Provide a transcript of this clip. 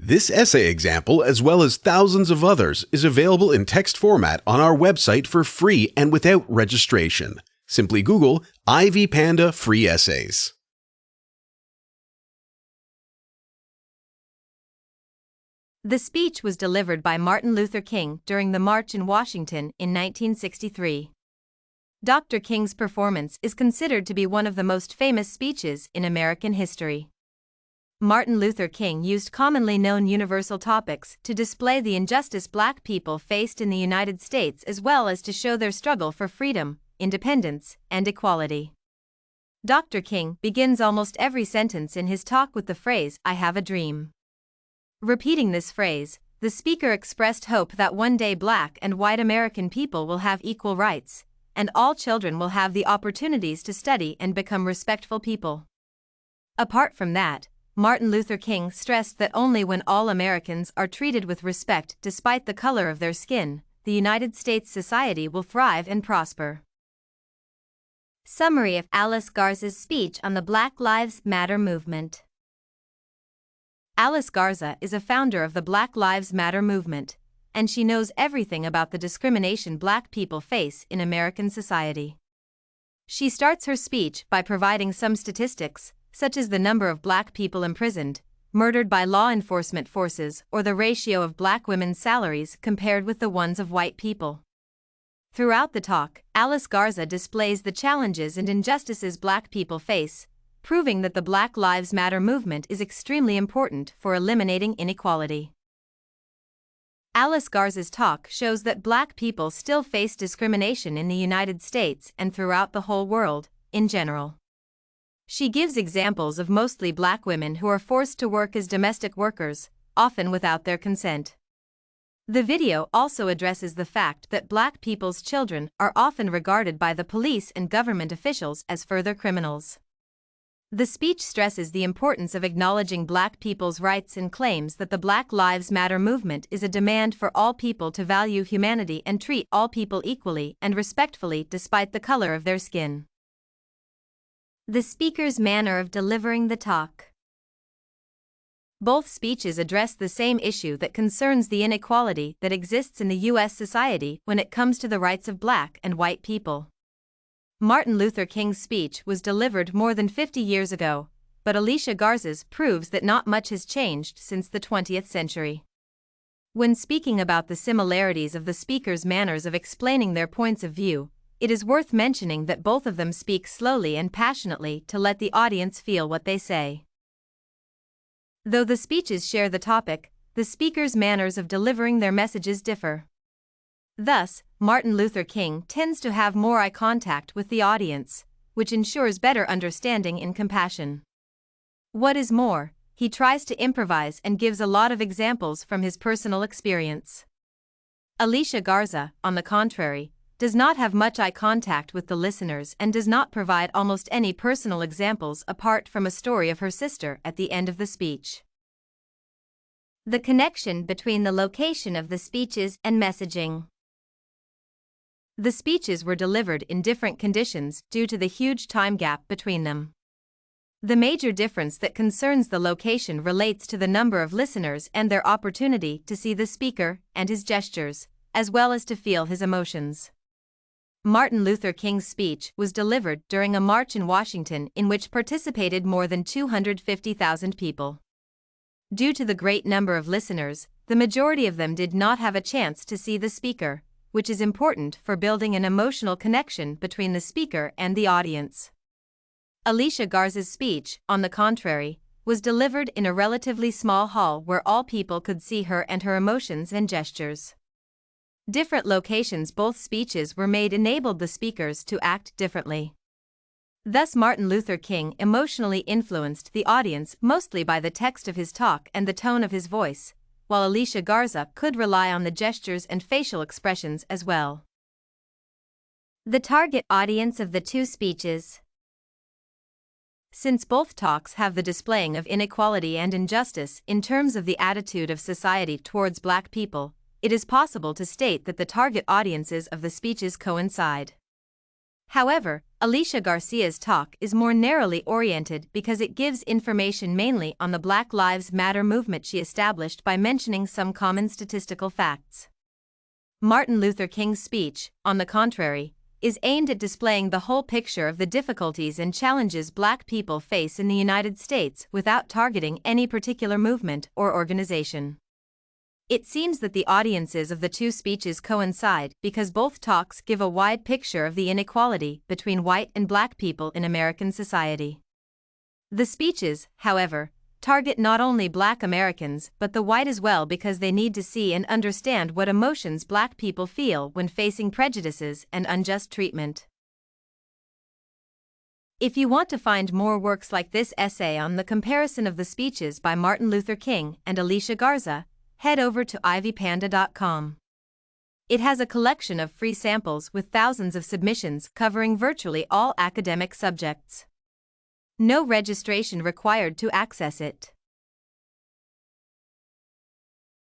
This essay example, as well as thousands of others, is available in text format on our website for free and without registration. Simply Google Ivy Panda Free Essays. The speech was delivered by Martin Luther King during the March in Washington in 1963. Dr. King's performance is considered to be one of the most famous speeches in American history. Martin Luther King used commonly known universal topics to display the injustice Black people faced in the United States, as well as to show their struggle for freedom, independence, and equality. Dr. King begins almost every sentence in his talk with the phrase, "I have a dream." Repeating this phrase, the speaker expressed hope that one day Black and white American people will have equal rights, and all children will have the opportunities to study and become respectful people. Apart from that, Martin Luther King stressed that only when all Americans are treated with respect despite the color of their skin, the United States society will thrive and prosper. Summary of Alicia Garza's speech on the Black Lives Matter movement. Alicia Garza is a founder of the Black Lives Matter movement, and she knows everything about the discrimination Black people face in American society. She starts her speech by providing some statistics, such as the number of Black people imprisoned, murdered by law enforcement forces, or the ratio of Black women's salaries compared with the ones of white people. Throughout the talk, Alicia Garza displays the challenges and injustices Black people face, proving that the Black Lives Matter movement is extremely important for eliminating inequality. Alicia Garza's talk shows that Black people still face discrimination in the United States and throughout the whole world, in general. She gives examples of mostly Black women who are forced to work as domestic workers, often without their consent. The video also addresses the fact that Black people's children are often regarded by the police and government officials as further criminals. The speech stresses the importance of acknowledging Black people's rights and claims that the Black Lives Matter movement is a demand for all people to value humanity and treat all people equally and respectfully despite the color of their skin. The speaker's manner of delivering the talk. Both speeches address the same issue that concerns the inequality that exists in the U.S. society when it comes to the rights of Black and white people. Martin Luther King's speech was delivered more than 50 years ago, but Alicia Garza's proves that not much has changed since the 20th century. When speaking about the similarities of the speaker's manners of explaining their points of view, it is worth mentioning that both of them speak slowly and passionately to let the audience feel what they say. Though the speeches share the topic, the speakers' manners of delivering their messages differ. Thus, Martin Luther King tends to have more eye contact with the audience, which ensures better understanding and compassion. What is more, he tries to improvise and gives a lot of examples from his personal experience. Alicia Garza, on the contrary, does not have much eye contact with the listeners and does not provide almost any personal examples apart from a story of her sister at the end of the speech. The connection between the location of the speeches and messaging. The speeches were delivered in different conditions due to the huge time gap between them. The major difference that concerns the location relates to the number of listeners and their opportunity to see the speaker and his gestures, as well as to feel his emotions. Martin Luther King's speech was delivered during a march in Washington in which participated more than 250,000 people. Due to the great number of listeners, the majority of them did not have a chance to see the speaker, which is important for building an emotional connection between the speaker and the audience. Alicia Garza's speech, on the contrary, was delivered in a relatively small hall where all people could see her and her emotions and gestures. Different locations both speeches were made enabled the speakers to act differently. Thus Martin Luther King emotionally influenced the audience mostly by the text of his talk and the tone of his voice, while Alicia Garza could rely on the gestures and facial expressions as well. The target audience of the two speeches. Since both talks have the displaying of inequality and injustice in terms of the attitude of society towards Black people, it is possible to state that the target audiences of the speeches coincide. However, Alicia Garcia's talk is more narrowly oriented because it gives information mainly on the Black Lives Matter movement she established by mentioning some common statistical facts. Martin Luther King's speech, on the contrary, is aimed at displaying the whole picture of the difficulties and challenges Black people face in the United States without targeting any particular movement or organization. It seems that the audiences of the two speeches coincide because both talks give a wide picture of the inequality between white and Black people in American society. The speeches, however, target not only Black Americans but the white as well because they need to see and understand what emotions Black people feel when facing prejudices and unjust treatment. If you want to find more works like this essay on the comparison of the speeches by Martin Luther King and Alicia Garza, head over to ivypanda.com. It has a collection of free samples with thousands of submissions covering virtually all academic subjects. No registration required to access it.